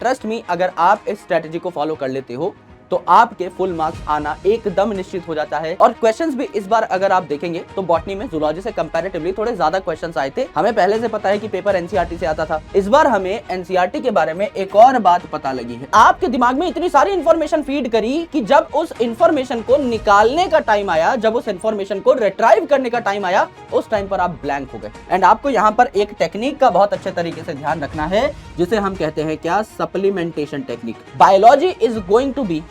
Trust me, अगर आप इस स्ट्रेटेजी को फॉलो कर लेते हो तो आपके फुल मार्क्स आना एकदम निश्चित हो जाता है। और क्वेश्चंस भी इस बार अगर आप देखेंगे तो बॉटनी में जूलॉजी से कंपैरेटिवली थोड़े ज्यादा क्वेश्चंस आए थे। हमें पहले से पता है कि पेपर एनसीईआरटी से आता था, इस बार हमें एनसीईआरटी के बारे में एक और बात पता लगी है। आपके दिमाग में इतनी सारी इंफॉर्मेशन फीड करी कि जब उस इंफॉर्मेशन को निकालने का टाइम आया, जब उस इंफॉर्मेशन को रिट्राइव करने का टाइम आया, उस टाइम पर आप ब्लैंक हो गए। एंड आपको यहाँ पर एक टेक्निक का बहुत अच्छे तरीके से ध्यान रखना है, जिसे हम कहते हैं क्या, supplementation technique. Biology is going to be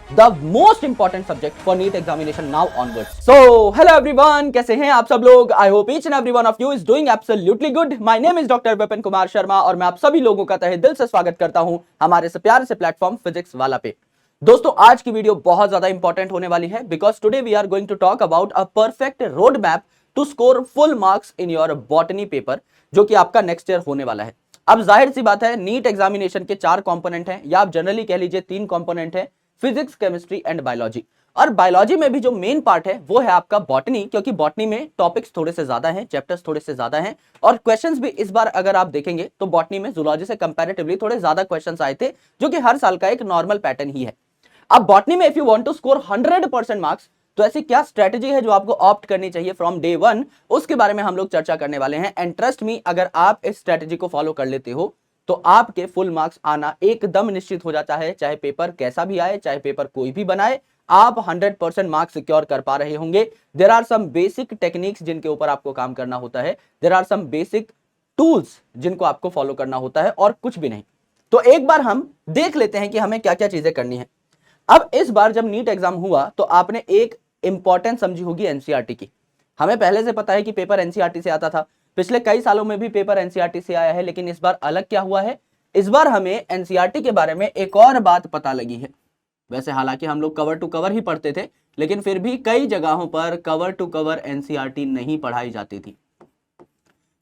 the most important subject for NEET examination now onwards. So, hello everyone, कैसे हैं आप सब लोग? I hope each and every one of you is doing absolutely good. My name is Dr. Vipin Kumar Sharma और मैं आप सभी लोगों का तहे दिल से स्वागत करता हूं हमारे से प्यारे से प्लेटफॉर्म फिजिक्स वाला पे। दोस्तों, आज की वीडियो बहुत ज्यादा इंपॉर्टेंट होने वाली है because today we are going to talk about a perfect road map to score full marks in your botany paper, जो कि आपका नेक्स्ट ईयर होने वाला है। अब जाहिर सी बात है, नीट एग्जामिनेशन के 4 कंपोनेंट हैं, या आप जनरली कह लीजिए 3 कंपोनेंट हैं, फिजिक्स, केमिस्ट्री एंड बायोलॉजी। और बायोलॉजी में भी जो मेन पार्ट है वो है आपका बॉटनी, क्योंकि बॉटनी में टॉपिक्स थोड़े से ज्यादा हैं, चैप्टर्स थोड़े से ज्यादा हैं, और क्वेश्चंस भी इस बार अगर आप देखेंगे तो बॉटनी में जूलॉजी से कंपैरेटिवली थोड़े ज्यादा क्वेश्चंस आए थे, जो कि हर साल का एक नॉर्मल पैटर्न ही है। अब बॉटनी में if you want to score 100% marks, तो ऐसी क्या स्ट्रेटेजी है जो आपको ऑप्ट करनी चाहिए फ्रॉम डे 1, उसके बारे में हम लोग चर्चा करने वाले हैं। एंड ट्रस्ट मी, अगर आप इस स्ट्रेटेजी को फॉलो कर लेते हो तो आपके फुल मार्क्स आना एकदम निश्चित हो जाता है। चाहे पेपर कैसा भी आए, चाहे पेपर कोई भी बनाए, आप 100% मार्क्स सिक्योर कर पा रहे होंगे। There are some basic techniques जिनके ऊपर आपको काम करना होता है, there are some basic tools जिनको आपको फॉलो करना होता है, और कुछ भी नहीं। तो एक बार हम देख लेते हैं कि हमें क्या क्या चीजें करनी है। अब इस बार जब नीट एग्जाम हुआ तो आपने एक इंपॉर्टेंट समझी होगी एनसीईआरटी की। हमें पहले से पता है कि पेपर एनसीईआरटी से आता था, पिछले कई सालों में भी पेपर एनसीईआरटी से आया है, लेकिन इस बार अलग क्या हुआ है, इस बार हमें एनसीईआरटी के बारे में एक और बात पता लगी है। वैसे हालांकि हम लोग कवर टू कवर ही पढ़ते थे, लेकिन फिर भी कई जगहों पर कवर टू कवर एनसीईआरटी नहीं पढ़ाई जाती थी।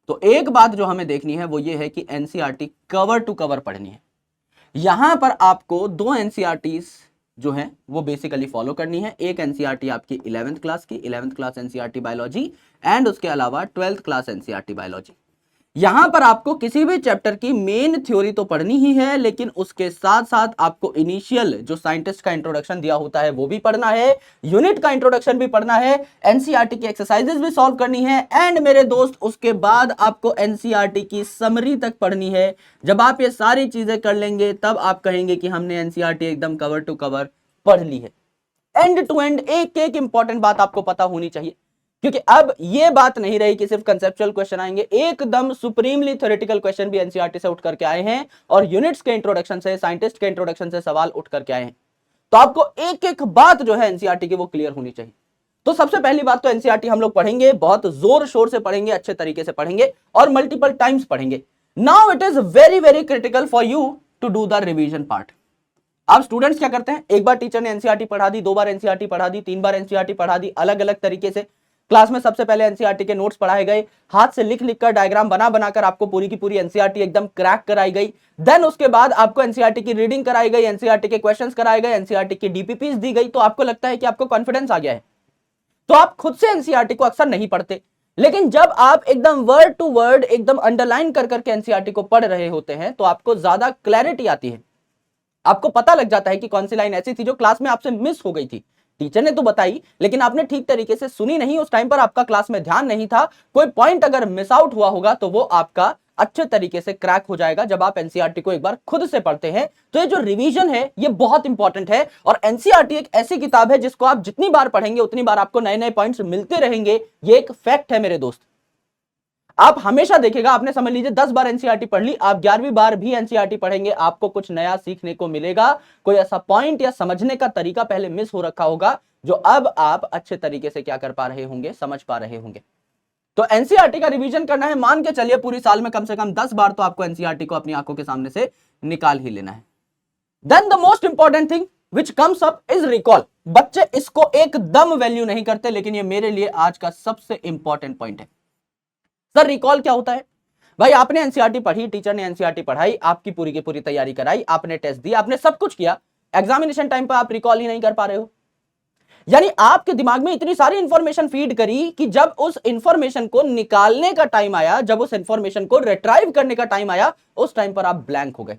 तो एक बात जो हमें देखनी है वो ये है कि एनसीईआरटी कवर टू कवर पढ़नी है। यहां पर आपको 2 एनसीईआरटीज जो है वो बेसिकली फॉलो करनी है। एक एनसीईआरटी आपकी 11th क्लास की, 11th class NCERT biology, and उसके अलावा 12th क्लास एनसीईआरटी बायोलॉजी। यहां पर आपको किसी भी चैप्टर की मेन थ्योरी तो पढ़नी ही है, लेकिन उसके साथ साथ आपको इनिशियल जो साइंटिस्ट का इंट्रोडक्शन दिया होता है वो भी पढ़ना है, यूनिट का इंट्रोडक्शन भी पढ़ना है, एनसीईआरटी की एक्सरसाइजेस भी सॉल्व करनी है, एंड मेरे दोस्त उसके बाद आपको एनसीईआरटी की समरी तक पढ़नी है। जब आप ये सारी चीजें कर लेंगे तब आप कहेंगे कि हमने एनसीईआरटी एकदम कवर टू कवर पढ़ ली है। एंड टू एंड एक एक इंपॉर्टेंट बात आपको पता होनी चाहिए, क्योंकि अब ये बात नहीं रही कि सिर्फ कंसेप्चुअल क्वेश्चन आएंगे, एकदम सुप्रीमली थ्योरेटिकल क्वेश्चन भी एनसीईआरटी से उठ करके आए हैं, और यूनिट्स के इंट्रोडक्शन से, साइंटिस्ट के इंट्रोडक्शन से सवाल उठ करके आए हैं। तो आपको एक एक बात जो है एनसीईआरटी की वो क्लियर होनी चाहिए। तो सबसे पहली बात तो एनसीईआरटी हम लोग पढ़ेंगे, बहुत जोर शोर से पढ़ेंगे, अच्छे तरीके से पढ़ेंगे और मल्टीपल टाइम्स पढ़ेंगे। Now it is very very critical for you to do the revision part. अब स्टूडेंट्स क्या करते हैं, एक बार टीचर ने एनसीईआरटी पढ़ा दी, 2 बार एनसीईआरटी पढ़ा दी, 3 बार एनसीईआरटी पढ़ा दी, अलग अलग तरीके से क्लास में सबसे पहले एनसीईआरटी के नोट्स पढ़ाए गए, हाथ से लिख लिख कर, डायग्राम बना बनाकर आपको पूरी की पूरी एनसीईआरटी एकदम क्रैक कराई गई। देन उसके बाद आपको एनसीईआरटी की रीडिंग कराई गई, एनसीईआरटी के क्वेश्चंस कराए गए, एनसीईआरटी की डीपीपीस दी गई। तो आपको लगता है कि आपको कॉन्फिडेंस आ गया है, तो आप खुद से एनसीईआरटी को अक्सर नहीं पढ़ते। लेकिन जब आप एकदम वर्ड टू वर्ड एकदम अंडरलाइन कर करके एनसीईआरटी को पढ़ रहे होते हैं तो आपको ज्यादा क्लैरिटी आती है। आपको पता लग जाता है कि कौन सी लाइन ऐसी थी जो क्लास में आपसे मिस हो गई थी। टीचर ने तो बताई, लेकिन आपने ठीक तरीके से सुनी नहीं, उस टाइम पर आपका क्लास में ध्यान नहीं था, कोई पॉइंट अगर मिस आउट हुआ होगा तो वो आपका अच्छे तरीके से क्रैक हो जाएगा जब आप एनसीईआरटी को एक बार खुद से पढ़ते हैं। तो ये जो रिवीजन है ये बहुत इंपॉर्टेंट है, और एनसीईआरटी एक ऐसी किताब है जिसको आप जितनी बार पढ़ेंगे उतनी बार आपको नए नए पॉइंट्स मिलते रहेंगे। ये एक फैक्ट है मेरे दोस्त। आप हमेशा देखेगा, आपने समझ लीजिए 10 बार एनसीईआरटी पढ़ ली, आप 11वीं बार भी एनसीईआरटी पढ़ेंगे, आपको कुछ नया सीखने को मिलेगा। कोई ऐसा पॉइंट या समझने का तरीका पहले मिस हो रखा होगा जो अब आप अच्छे तरीके से क्या कर पा रहे होंगे, समझ पा रहे होंगे। तो एनसीईआरटी का रिवीजन करना है, मान के चलिए पूरी साल में कम से कम 10 बार तो आपको एनसीईआरटी को अपनी आंखों के सामने से निकाल ही लेना है। Then the most important thing which comes up is recall. बच्चे इसको एकदम वैल्यू नहीं करते, लेकिन ये मेरे लिए आज का सबसे इंपॉर्टेंट पॉइंट है। सर रिकॉल क्या होता है? भाई आपने एनसीईआरटी पढ़ी, टीचर ने एनसीईआरटी पढ़ाई, आपकी पूरी की पूरी तैयारी कराई, आपने टेस्ट दिया, आपने सब कुछ किया, एग्जामिनेशन टाइम पर आप रिकॉल ही नहीं कर पा रहे हो। यानी आपके दिमाग में इतनी सारी इंफॉर्मेशन फीड करी कि जब उस इंफॉर्मेशन को निकालने का टाइम आया, जब उस इंफॉर्मेशन को रिट्राइव करने का टाइम आया, उस टाइम पर आप ब्लैंक हो गए।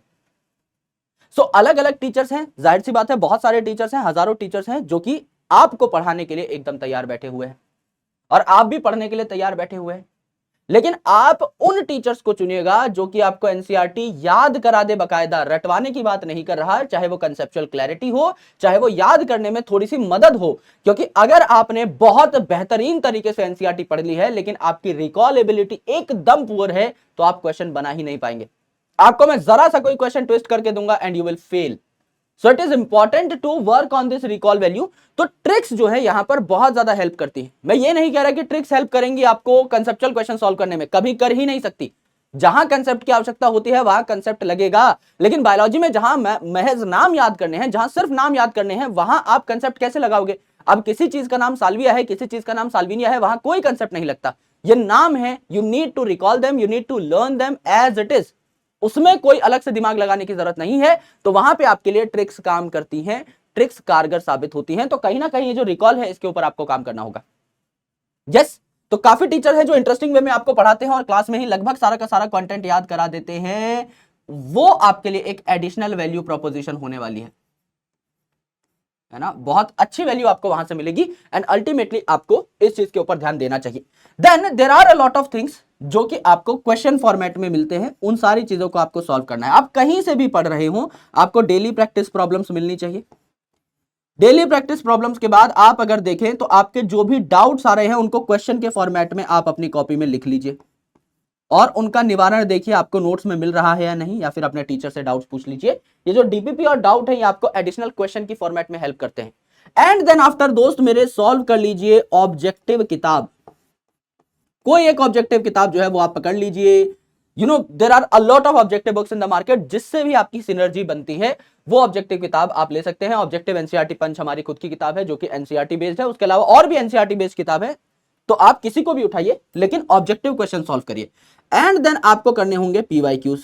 सो अलग अलग टीचर्स हैं, जाहिर सी बात है बहुत सारे टीचर्स हैं, हजारों टीचर्स हैं जो कि आपको पढ़ाने के लिए एकदम तैयार बैठे हुए हैं और आप भी पढ़ने के लिए तैयार बैठे हुए हैं। लेकिन आप उन टीचर्स को चुनिएगा जो कि आपको एनसीईआरटी याद करा दे, बकायदा रटवाने की बात नहीं कर रहा है, चाहे वो कंसेप्चुअल क्लैरिटी हो, चाहे वो याद करने में थोड़ी सी मदद हो। क्योंकि अगर आपने बहुत बेहतरीन तरीके से एनसीईआरटी पढ़ ली है लेकिन आपकी रिकॉल एबिलिटी एकदम पुअर है तो आप क्वेश्चन बना ही नहीं पाएंगे। आपको मैं जरा सा कोई क्वेश्चन ट्विस्ट करके दूंगा and you will fail. So it is important to work on this recall value. तो ट्रिक्स जो है यहां पर बहुत ज्यादा हेल्प करती है। मैं ये नहीं कह रहा कि ट्रिक्स हेल्प करेंगी आपको कंसेप्चुअल क्वेश्चन सॉल्व करने में, कभी कर ही नहीं सकती। जहां कंसेप्ट की आवश्यकता होती है वहां कंसेप्ट लगेगा, लेकिन बायोलॉजी में जहां महज नाम याद करने हैं, जहां सिर्फ नाम याद करने हैं, वहां आप कंसेप्ट कैसे लगाओगे? अब किसी चीज का नाम साल्विया है, किसी चीज का नाम साल्विनिया है, वहां कोई कंसेप्ट नहीं लगता। ये नाम है, you need to recall them, you need to learn them as it is, उसमें कोई अलग से दिमाग लगाने की जरूरत नहीं है। तो वहां पे आपके लिए ट्रिक्स काम करती हैं, ट्रिक्स कारगर साबित होती हैं। तो कहीं ना कहीं ये जो रिकॉल है इसके ऊपर आपको काम करना होगा। यस, तो काफी टीचर है जो इंटरेस्टिंग वे में आपको पढ़ाते हैं और क्लास में ही लगभग सारा का सारा कंटेंट याद करा देते हैं। वो आपके लिए एक एडिशनल वैल्यू प्रोपोजिशन होने वाली है ना, बहुत अच्छी वैल्यू आपको वहां से मिलेगी एंड अल्टीमेटली आपको इस चीज के ऊपर ध्यान देना चाहिए। Then there are a lot of things जो कि आपको क्वेश्चन फॉर्मेट में मिलते हैं, उन सारी चीजों को आपको सॉल्व करना है। आप कहीं से भी पढ़ रहे हो, आपको डेली प्रैक्टिस प्रॉब्लम्स मिलनी चाहिए। डेली प्रैक्टिस प्रॉब्लम्स के बाद आप अगर देखें तो आपके जो भी डाउट्स आ रहे हैं उनको क्वेश्चन के फॉर्मेट में आप अपनी कॉपी में लिख लीजिए और उनका निवारण देखिए आपको नोट्स में मिल रहा है या नहीं, या फिर अपने टीचर से डाउट्स पूछ लीजिए। ये जो डीपीपी और डाउट है ये आपको एडिशनल क्वेश्चन की फॉर्मेट में हेल्प करते हैं। एंड देन आफ्टर दोस्त मेरे सॉल्व कर लीजिए ऑब्जेक्टिव किताब। कोई एक ऑब्जेक्टिव किताब जो है वो आप पकड़ लीजिए। You know there are a lot of objective books in the market, जिससे भी आपकी सिनर्जी बनती है वो ऑब्जेक्टिव किताब आप ले सकते हैं। ऑब्जेक्टिव एनसीईआरटी पंच हमारी खुद की किताब है जो कि एनसीईआरटी बेस्ड है, उसके अलावा और भी एनसीईआरटी बेस्ड किताब है। तो आप किसी को भी उठाइए लेकिन ऑब्जेक्टिव क्वेश्चन सॉल्व करिए। एंड देन आपको करने होंगे पीवाईक्यूज।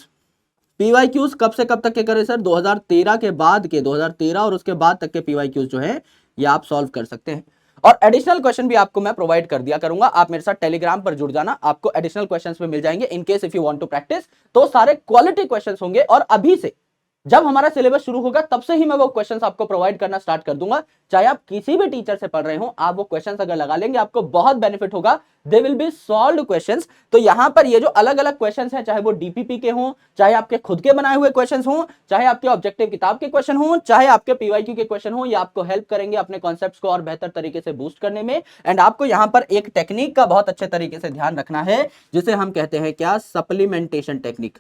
पीवाईक्यूज कब से कब तक के करें सर? 2013 के बाद के, 2013 और उसके बाद तक के पीवाईक्यूज जो है ये आप सॉल्व कर सकते हैं। और एडिशनल क्वेश्चन भी आपको मैं प्रोवाइड कर दिया करूंगा, आप मेरे साथ टेलीग्राम पर जुड़ जाना, आपको एडिशनल क्वेश्चंस में मिल जाएंगे। In case if you want to practise तो सारे क्वालिटी क्वेश्चंस होंगे और अभी से जब हमारा सिलेबस शुरू होगा तब से ही मैं वो क्वेश्चंस आपको प्रोवाइड करना स्टार्ट कर दूंगा। चाहे आप किसी भी टीचर से पढ़ रहे हो, आप वो क्वेश्चंस अगर लगा लेंगे आपको बहुत बेनिफिट होगा। They will be solved questions. तो यहां पर ये जो अलग अलग क्वेश्चंस हैं, चाहे वो डीपीपी के हों, चाहे आपके खुद के बनाए हुए क्वेश्चंस हों, चाहे आपके ऑब्जेक्टिव किताब के क्वेश्चन हों, चाहे आपके पीवाईक्यू के क्वेश्चन हों, ये आपको हेल्प करेंगे अपने कॉन्सेप्ट्स को और बेहतर तरीके से बूस्ट करने में। एंड आपको यहां पर एक टेक्निक का बहुत अच्छे तरीके से ध्यान रखना है जिसे हम कहते हैं क्या? Supplementation technique.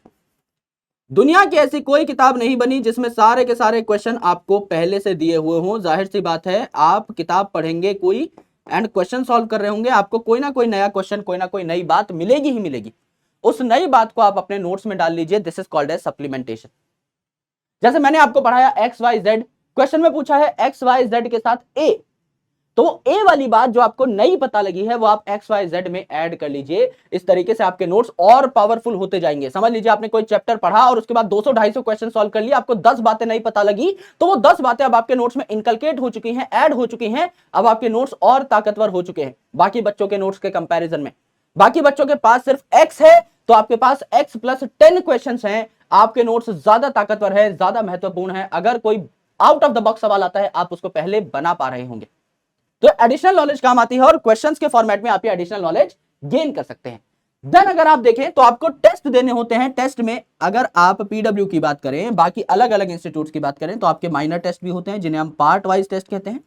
दुनिया की ऐसी कोई किताब नहीं बनी जिसमें सारे के सारे क्वेश्चन आपको पहले से दिए हुए हों। जाहिर सी बात है आप किताब पढ़ेंगे कोई एंड क्वेश्चन सॉल्व कर रहे होंगे, आपको कोई ना कोई नया क्वेश्चन, कोई ना कोई नई बात मिलेगी ही मिलेगी। उस नई बात को आप अपने नोट्स में डाल लीजिए। This is called as supplementation. जैसे मैंने आपको पढ़ाया एक्स वाई जेड, क्वेश्चन में पूछा है एक्स वाई जेड के साथ ए, तो ए वाली बात जो आपको नई पता लगी है वो आप एक्स वाई जेड में ऐड कर लीजिए। इस तरीके से आपके नोट्स और पावरफुल होते जाएंगे। समझ लीजिए आपने कोई चैप्टर पढ़ा और उसके बाद 200-250 क्वेश्चन सॉल्व कर लिए, आपको 10 बातें नई पता लगी, तो वो 10 बातें अब आपके नोट्स में इनकलकेट हो चुकी हैं, ऐड हो चुकी हैं। अब आपके नोट्स और ताकतवर हो चुके हैं बाकी बच्चों के नोट्स के कंपैरिजन में। बाकी बच्चों के पास सिर्फ एक्स है तो आपके पास एक्स प्लस 10 क्वेश्चन हैं। आपके नोट्स ज्यादा ताकतवर है, ज्यादा महत्वपूर्ण है। अगर कोई आउट ऑफ द बॉक्स सवाल आता है आप उसको पहले बना पा रहे होंगे। तो एडिशनल नॉलेज काम आती है और क्वेश्चंस के फॉर्मेट में आप ये एडिशनल नॉलेज गेन कर सकते हैं। देन अगर आप देखें तो आपको टेस्ट देने होते हैं। टेस्ट में अगर आप पीडब्ल्यू की बात करें, बाकी अलग अलग इंस्टीट्यूट्स की बात करें, तो आपके माइनर टेस्ट भी होते हैं जिन्हें हम पार्ट वाइज टेस्ट कहते हैं,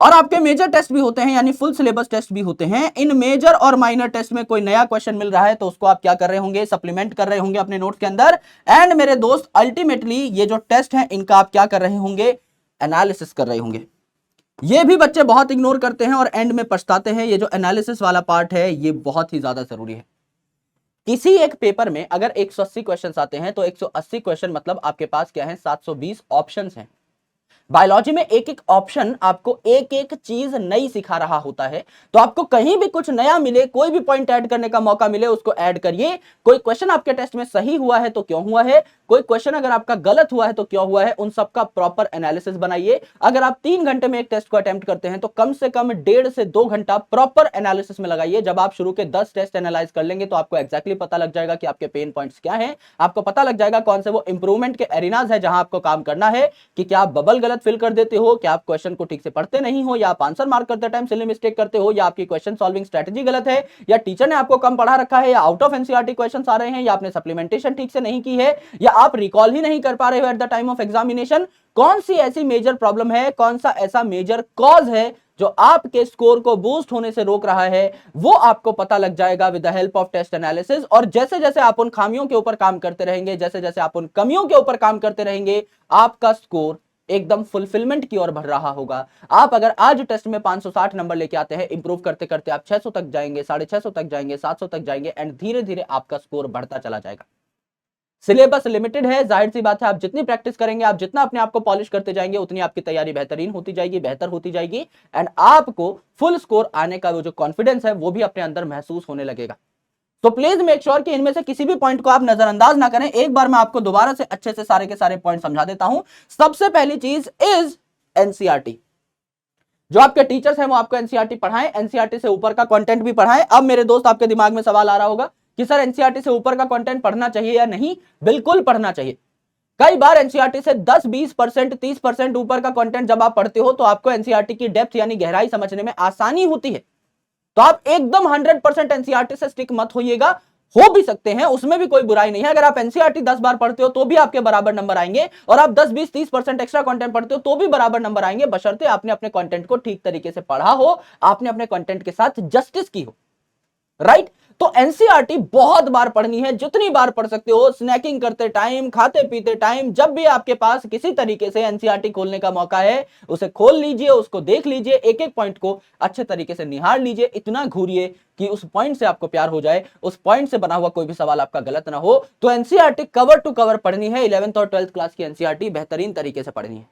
और आपके मेजर टेस्ट भी होते हैं यानी फुल सिलेबस टेस्ट भी होते हैं। इन मेजर और माइनर टेस्ट में कोई नया क्वेश्चन मिल रहा है तो उसको आप क्या कर रहे होंगे? सप्लीमेंट कर रहे होंगे अपने नोट्स के अंदर। एंड मेरे दोस्त अल्टीमेटली ये जो टेस्ट है इनका आप क्या कर रहे होंगे? एनालिसिस कर रहे होंगे। ये भी बच्चे बहुत इग्नोर करते हैं और एंड में पछताते हैं। ये जो एनालिसिस वाला पार्ट है ये बहुत ही ज्यादा जरूरी है। किसी एक पेपर में अगर 180 क्वेश्चंस आते हैं तो 180 क्वेश्चन मतलब आपके पास क्या है? 720 ऑप्शंस हैं। बायोलॉजी में एक एक ऑप्शन आपको एक एक चीज नई सिखा रहा होता है, तो आपको कहीं भी कुछ नया मिले, कोई भी पॉइंट ऐड करने का मौका मिले, उसको ऐड करिए। कोई क्वेश्चन आपके टेस्ट में सही हुआ है तो क्यों हुआ है, कोई क्वेश्चन अगर आपका गलत हुआ है तो क्यों हुआ है, उन सबका प्रॉपर एनालिसिस बनाइए। अगर आप 3 घंटे में एक टेस्ट को अटेम्प्ट करते हैं तो कम से कम 1.5 से 2 घंटा प्रॉपर एनालिसिस में लगाइए। जब आप शुरू के 10 टेस्ट एनालाइज कर लेंगे तो आपको एक्जैक्टली पता लग जाएगा कि आपके पेन पॉइंट्स क्या हैं, आपको पता लग जाएगा कौन से वो इंप्रूवमेंट के एरिनाज है जहां आपको काम करना है, कि क्या आप बबल गलत फिल कर देते हो, क्या आप क्वेश्चन को ठीक से पढ़ते नहीं हो, या आप आंसर मार्क करते टाइम सिली मिस्टेक करते हो, या आपकी क्वेश्चन सॉल्विंग स्ट्रेटजी गलत है, या टीचर ने आपको कम पढ़ा रखा है, या आउट ऑफ एनसीईआरटी क्वेश्चंस आ रहे हैं, या आपने सप्लीमेंटेशन ठीक से नहीं की है, या आप रिकॉल ही नहीं कर पा रहे हो at the time of examination. कौन सी ऐसी मेजर प्रॉब्लम है, कौन सा ऐसा मेजर कॉज है जो आपके स्कोर को बूस्ट होने से रोक रहा है, वो आपको पता लग जाएगा with the help of test analysis. और जैसे जैसे आप उन खामियों के ऊपर काम करते रहेंगे, जैसे जैसे आप उन कमियों के ऊपर काम करते रहेंगे, आपका स्कोर एकदम फुलफिलमेंट की ओर बढ़ रहा होगा। आप अगर आज टेस्ट में 560 नंबर लेके आते हैं, इंप्रूव करते करते आप 600 तक जाएंगे, 650 तक जाएंगे, 700 तक जाएंगे, एंड धीरे धीरे आपका स्कोर बढ़ता चला जाएगा। सिलेबस लिमिटेड है, जाहिर सी बात है, आप जितनी प्रैक्टिस करेंगे, आप जितना अपने आप को पॉलिश करते जाएंगे, उतनी आपकी तैयारी बेहतरीन होती जाएगी, बेहतर होती जाएगी, एंड आपको फुल स्कोर आने का वो जो कॉन्फिडेंस है वो भी अपने अंदर महसूस होने लगेगा। तो प्लीज मेक श्योर कि इनमें से किसी भी पॉइंट को आप नजरअंदाज ना करें। एक बार मैं आपको दोबारा से अच्छे से सारे के सारे पॉइंट समझा देता हूं। सबसे पहली चीज इज एनसीईआरटी। जो आपके टीचर्स हैं वो आपको एनसीईआरटी पढ़ाएं, एनसीईआरटी से ऊपर का कंटेंट भी पढ़ाएं। अब मेरे दोस्त आपके दिमाग में सवाल आ रहा होगा कि सर एनसीईआरटी से ऊपर का कंटेंट पढ़ना चाहिए या नहीं? बिल्कुल पढ़ना चाहिए। कई बार एनसीईआरटी से 10-20%, 30% ऊपर का कंटेंट जब आप पढ़ते हो तो आपको एनसीईआरटी की डेप्थ यानी गहराई समझने में आसानी होती है। तो आप एकदम 100% एनसीईआरटी से स्टिक मत होइएगा। हो भी सकते हैं, उसमें भी कोई बुराई नहीं है। अगर आप एनसीईआरटी 10 बार पढ़ते हो तो भी आपके बराबर नंबर आएंगे, और आप 10-20-30% एक्स्ट्रा कंटेंट पढ़ते हो तो भी बराबर नंबर आएंगे, बशर्ते आपने अपने कंटेंट को ठीक तरीके से पढ़ा हो, आपने अपने कंटेंट के साथ जस्टिस की हो, राइट? तो एनसीईआरटी बहुत बार पढ़नी है, जितनी बार पढ़ सकते हो, स्नैकिंग करते टाइम, खाते पीते टाइम, जब भी आपके पास किसी तरीके से एनसीईआरटी खोलने का मौका है, उसे खोल लीजिए, उसको देख लीजिए, एक एक पॉइंट को अच्छे तरीके से निहार लीजिए, इतना घूरिए कि उस पॉइंट से आपको प्यार हो जाए, उस पॉइंट से बना हुआ कोई भी सवाल आपका गलत ना हो। तो एनसीईआरटी कवर टू कवर पढ़नी है। 11th और 12th क्लास की एनसीईआरटी बेहतरीन तरीके से पढ़नी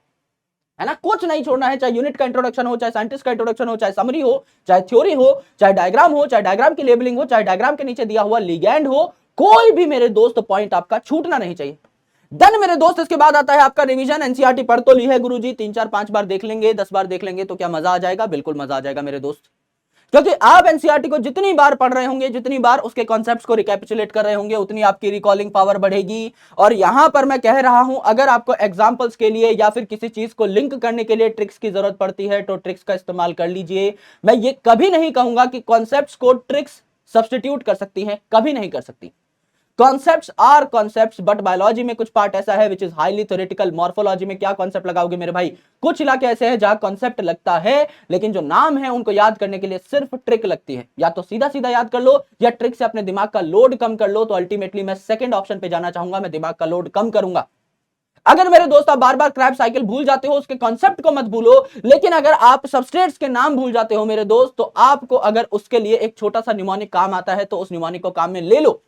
है ना, कुछ नहीं छोड़ना है। चाहे यूनिट का इंट्रोडक्शन हो, चाहे साइंटिस्ट का इंट्रोडक्शन हो, चाहे समरी हो, चाहे थ्योरी हो, चाहे डायग्राम हो, चाहे डायग्राम की लेबलिंग हो, चाहे डायग्राम के नीचे दिया हुआ लिगैंड हो, कोई भी मेरे दोस्त पॉइंट आपका छूटना नहीं चाहिए। देन मेरे दोस्त इसके बाद आता है आपका रिवीजन। एनसीईआरटी पढ़ तो ली है गुरुजी, 3-4-5 बार देख लेंगे, 10 बार देख लेंगे तो क्या मजा आ जाएगा? बिल्कुल मजा आ जाएगा मेरे दोस्त, क्योंकि आप एनसीईआरटी को जितनी बार पढ़ रहे होंगे, जितनी बार उसके कॉन्सेप्ट्स को रिकैपिचुलेट कर रहे होंगे, उतनी आपकी रिकॉलिंग पावर बढ़ेगी। और यहां पर मैं कह रहा हूं, अगर आपको एग्जांपल्स के लिए या फिर किसी चीज को लिंक करने के लिए ट्रिक्स की जरूरत पड़ती है तो ट्रिक्स का इस्तेमाल कर लीजिए। मैं ये कभी नहीं कहूंगा कि कॉन्सेप्ट्स को ट्रिक्स सब्स्टिट्यूट कर सकती हैं, कभी नहीं कर सकती। Concepts are concepts, but biology में कुछ पार्ट ऐसा है which is highly theoretical. Morphology में क्या कॉन्सेप्ट लगाओगे मेरे भाई? कुछ इलाके ऐसे हैं जहां कॉन्सेप्ट लगता है, लेकिन जो नाम है उनको याद करने के लिए सिर्फ ट्रिक लगती है। या तो सीधा सीधा याद कर लो, या ट्रिक से अपने दिमाग का लोड कम कर लो। तो अल्टीमेटली मैं सेकंड ऑप्शन पे जाना चाहूंगा, मैं दिमाग का लोड कम करूंगा। अगर मेरे दोस्त आप बार बार क्रैब साइकिल भूल जाते हो, उसके कॉन्सेप्ट को मत भूलो, लेकिन अगर आप सबस्ट्रेट्स के नाम भूल जाते हो मेरे दोस्त, तो आपको अगर उसके लिए एक छोटा सा न्यूमोनिक काम आता है तो उस न्यूमोनिक को काम में ले लो।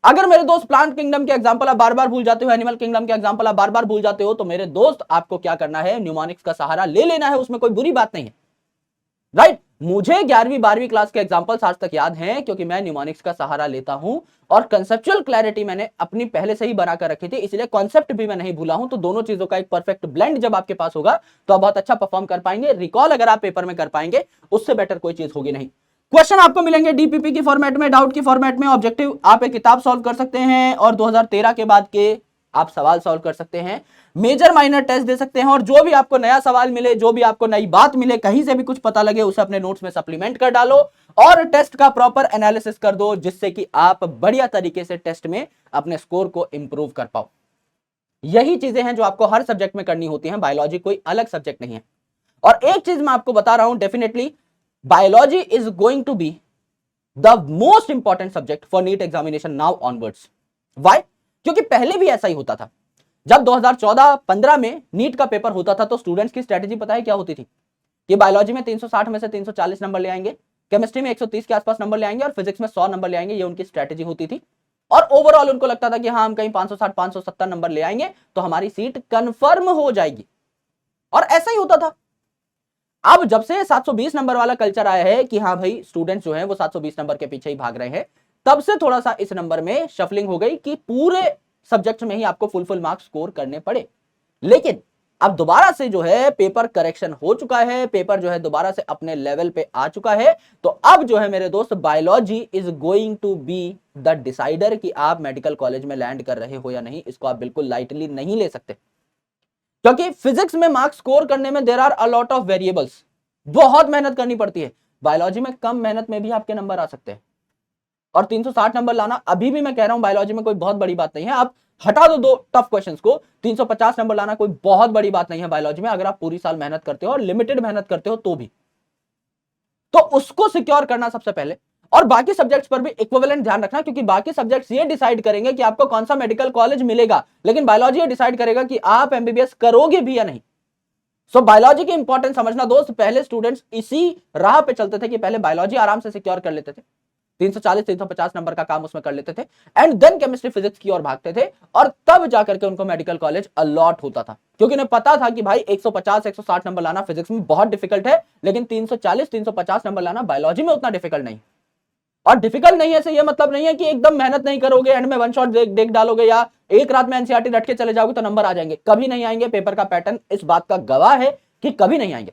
अगर मेरे दोस्त प्लांट किंगडम के एग्जांपल आप बार बार भूल जाते हो, एनिमल किंगडम के एग्जांपल आप बार बार भूल जाते हो, तो मेरे दोस्त आपको क्या करना है? न्यूमोनिक्स का सहारा ले लेना है, उसमें कोई बुरी बात नहीं है, राइट? मुझे 11वीं-12वीं क्लास के एग्जांपल्स आज तक याद हैं, क्योंकि मैं न्यूमोनिक्स का सहारा लेता हूं, और कंसेप्चुअल क्लैरिटी मैंने अपनी पहले से ही बनाकर रखी थी, इसलिए कॉन्सेप्ट भी मैं नहीं भूला हूं। तो दोनों चीजों का एक परफेक्ट ब्लेंड जब आपके पास होगा तो आप बहुत अच्छा परफॉर्म कर पाएंगे। रिकॉल अगर आप पेपर में कर पाएंगे, उससे बेटर कोई चीज होगी नहीं। क्वेश्चन आपको मिलेंगे डीपीपी की फॉर्मेट में, डाउट की फॉर्मेट में, ऑब्जेक्टिव आप एक किताब सॉल्व कर सकते हैं, और 2013 के बाद के आप सवाल सॉल्व कर सकते हैं, मेजर माइनर टेस्ट दे सकते हैं, और जो भी आपको नया सवाल मिले, जो भी आपको नई बात मिले, कहीं से भी कुछ पता लगे, उसे अपने नोट्स में सप्लीमेंट कर डालो और टेस्ट का प्रॉपर एनालिसिस कर दो, जिससे कि आप बढ़िया तरीके से टेस्ट में अपने स्कोर को इंप्रूव कर पाओ। यही चीजें हैं जो आपको हर सब्जेक्ट में करनी होती हैं, बायोलॉजी कोई अलग सब्जेक्ट नहीं है। और एक चीज मैं आपको बता रहा हूं, definitely biology is going to be the most important subject for NEET examination now onwards. Why? क्योंकि पहले भी ऐसा ही होता था। जब 2014-15 में नीट का पेपर होता था तो स्टूडेंट्स की स्ट्रेटेजी पता है क्या होती थी? कि बायोलॉजी में 360 में से 340 नंबर ले आएंगे, केमिस्ट्री में 130 के आसपास नंबर ले आएंगे, और फिजिक्स में 100 नंबर ले आएंगे। ये उनकी स्ट्रेटेजी होती थी, और ओवरऑल उनको लगता था कि हाँ, हम कहीं 560-570 नंबर ले आएंगे तो हमारी सीट कंफर्म हो जाएगी। और ऐसा ही होता था। अब जब से 720 नंबर वाला कल्चर आया है कि हाँ भाई स्टूडेंट्स जो हैं वो 720 नंबर के पीछे ही भाग रहे हैं, तब से थोड़ा सा इस नंबर में शफलिंग हो गई कि पूरे सब्जेक्ट में ही आपको फुल मार्क्स स्कोर करने पड़े। लेकिन अब दोबारा से जो है पेपर करेक्शन हो चुका है, पेपर जो है दोबारा से अपने लेवल पे आ चुका है। तो अब जो है मेरे दोस्त, biology is going to be the decider कि आप मेडिकल कॉलेज में लैंड कर रहे हो या नहीं। इसको आप बिल्कुल लाइटली नहीं ले सकते, क्योंकि फिजिक्स में मार्क्स स्कोर करने में there are a lot of variables, बहुत मेहनत करनी पड़ती है। बायोलॉजी में कम मेहनत में भी आपके नंबर आ सकते हैं, और 360 नंबर लाना अभी भी मैं कह रहा हूं बायोलॉजी में कोई बहुत बड़ी बात नहीं है। आप हटा दो टफ क्वेश्चंस को, 350 नंबर लाना कोई बहुत बड़ी बात नहीं है बायोलॉजी में, अगर आप पूरी साल मेहनत करते हो और लिमिटेड मेहनत करते हो तो भी। तो उसको सिक्योर करना सबसे पहले, और बाकी सब्जेक्ट्स पर भी इक्विवेलेंट ध्यान रखना, क्योंकि बाकी सब्जेक्ट्स ये डिसाइड करेंगे कि आपको कौन सा मेडिकल कॉलेज मिलेगा, लेकिन बायोलॉजी ये डिसाइड करेगा कि आप एमबीबीएस करोगे भी या नहीं। सो बायोलॉजी की इंपॉर्टेंस समझना दोस्त। पहले स्टूडेंट्स इसी राह पे चलते थे कि पहले बायोलॉजी आराम से सिक्योर कर लेते थे, 340-350 नंबर का काम उसमें कर लेते थे, एंड देन केमिस्ट्री फिजिक्स की ओर भागते थे, और तब जाकर के उनको मेडिकल कॉलेज अलॉट होता था, क्योंकि उन्हें पता था कि भाई 150-160 नंबर लाना फिजिक्स में बहुत डिफिकल्ट है, लेकिन 340-350 नंबर लाना बायोलॉजी में उतना डिफिकल्ट नहीं। और डिफिकल्ट नहीं है से ये मतलब नहीं है कि एकदम मेहनत नहीं करोगे, एंड में वन शॉट देख डालोगे या एक रात में एनसीईआरटी रट के चले जाओगे तो नंबर आ जाएंगे। कभी नहीं आएंगे। पेपर का पैटर्न इस बात का गवाह है कि कभी नहीं आएंगे।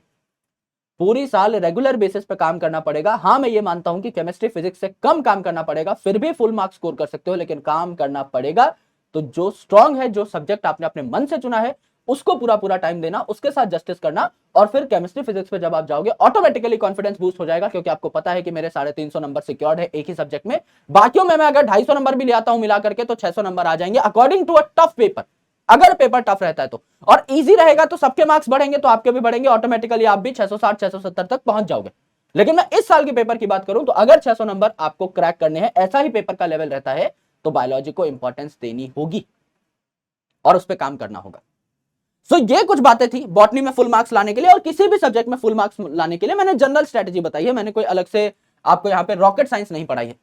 पूरी साल रेगुलर बेसिस पे काम करना पड़ेगा। हाँ, मैं ये मानता हूं कि केमिस्ट्री फिजिक्स से कम काम करना पड़ेगा, फिर भी फुल मार्क्स स्कोर कर सकते हो, लेकिन काम करना पड़ेगा। तो जो स्ट्रांग है, जो सब्जेक्ट आपने अपने मन से चुना है, उसको पूरा टाइम देना, उसके साथ जस्टिस करना, और फिर केमिस्ट्री फिजिक्स पे जब आप जाओगे ऑटोमेटिकली कॉन्फिडेंस बूस्ट हो जाएगा, क्योंकि आपको पता है कि मेरे 350 नंबर सिक्योर्ड है एक ही सब्जेक्ट में। बाकियों में मैं अगर 250 नंबर भी ले आता हूं मिला करके तो 600 नंबर आ जाएंगे according to a tough paper. अगर पेपर टफ रहता है तो, और इजी रहेगा तो सबके मार्क्स बढ़ेंगे तो आपके भी बढ़ेंगे, ऑटोमेटिकली आप भी 660 670 तक पहुंच जाओगे। लेकिन मैं इस साल के पेपर की बात करूं तो अगर 600 नंबर आपको क्रैक करने हैं, ऐसा ही पेपर का लेवल रहता है, तो बायोलॉजी को इंपॉर्टेंस देनी होगी और उस पर काम करना होगा। सो ये कुछ बातें थी बॉटनी में फुल मार्क्स लाने के लिए, और किसी भी सब्जेक्ट में फुल मार्क्स लाने के लिए मैंने जनरल स्ट्रेटेजी बताई है। मैंने कोई अलग से आपको यहां पे रॉकेट साइंस नहीं पढ़ाई है।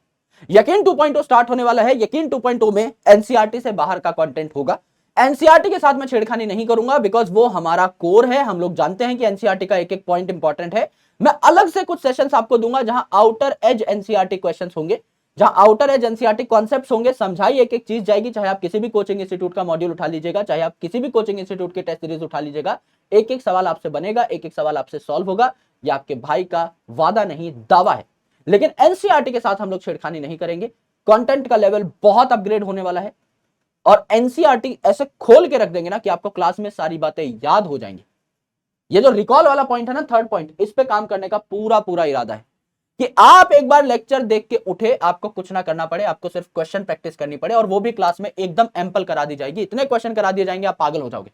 यकीन 2.0 स्टार्ट होने वाला है। यकीन 2.0 में एनसीईआरटी से बाहर का कंटेंट होगा। एनसीईआरटी के साथ मैं छेड़खानी नहीं करूंगा, बिकॉज वो हमारा कोर है। हम लोग जानते हैं कि एनसीईआरटी का एक एक पॉइंट इंपॉर्टेंट है। मैं अलग से कुछ सेशंस आपको दूंगा जहां आउटर एज एनसीईआरटी क्वेश्चंस होंगे, जहां आउटर एज एनसीईआरटी कॉन्सेप्ट्स होंगे, समझाई एक एक चीज जाएगी। चाहे आप किसी भी कोचिंग इंस्टीट्यूट का मॉड्यूल उठा लीजिएगा, चाहे आप किसी भी कोचिंग इंस्टीट्यूट की टेस्ट सीरीज उठा लीजिएगा, एक एक सवाल आपसे बनेगा, एक एक सवाल आपसे सॉल्व होगा। यह आपके भाई का वादा नहीं, दावा है। लेकिन एनसीईआरटी के साथ हम लोग छेड़खानी नहीं करेंगे। कंटेंट का लेवल बहुत अपग्रेड होने वाला है, और एनसीईआरटी ऐसे खोल के रख देंगे ना कि आपको क्लास में सारी बातें याद हो जाएंगी। ये जो रिकॉल वाला पॉइंट है ना, थर्ड पॉइंट, इस पे काम करने का पूरा इरादा है कि आप एक बार लेक्चर देख के उठे, आपको कुछ ना करना पड़े, आपको सिर्फ क्वेश्चन प्रैक्टिस करनी पड़े, और वो भी क्लास में एकदम एम्पल करा दी जाएगी। इतने क्वेश्चन करा दिए जाएंगे आप पागल हो जाओगे।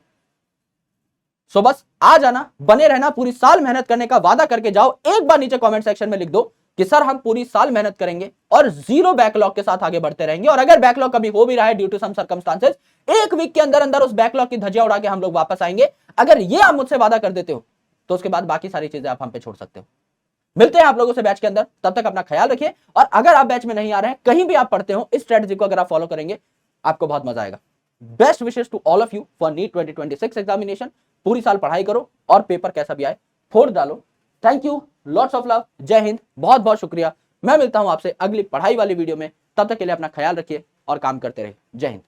सो बस आ जाना, बने रहना, पूरी साल मेहनत करने का वादा करके जाओ। एक बार नीचे कमेंट सेक्शन में लिख दो कि सर हम पूरी साल मेहनत करेंगे और 0 बैकलॉग के साथ आगे बढ़ते रहेंगे, और अगर बैकलॉग कभी हो भी रहा है due to some circumstances, 1 week के अंदर अंदर उस बैकलॉग की धज्जियां उड़ा के हम लोग वापस आएंगे। अगर ये आप मुझसे वादा कर देते हो तो उसके बाद बाकी सारी चीजें आप हम पे छोड़ सकते हो। मिलते हैं आप लोगों से बैच के अंदर, तब तक अपना ख्याल रखिए। और अगर आप बैच में नहीं आ रहे हैं, कहीं भी आप पढ़ते हो, इस स्ट्रेटजी को अगर आप फॉलो करेंगे आपको बहुत मजा आएगा। Best wishes to all of you for NEET 2026 examination. पूरी साल पढ़ाई करो और पेपर कैसा भी आए फोड़ डालो। Thank you, lots of love, जय हिंद, बहुत बहुत शुक्रिया। मैं मिलता हूं आपसे अगली पढ़ाई वाली वीडियो में। तब तक के लिए अपना ख्याल रखिए और काम करते रहिए। जय हिंद।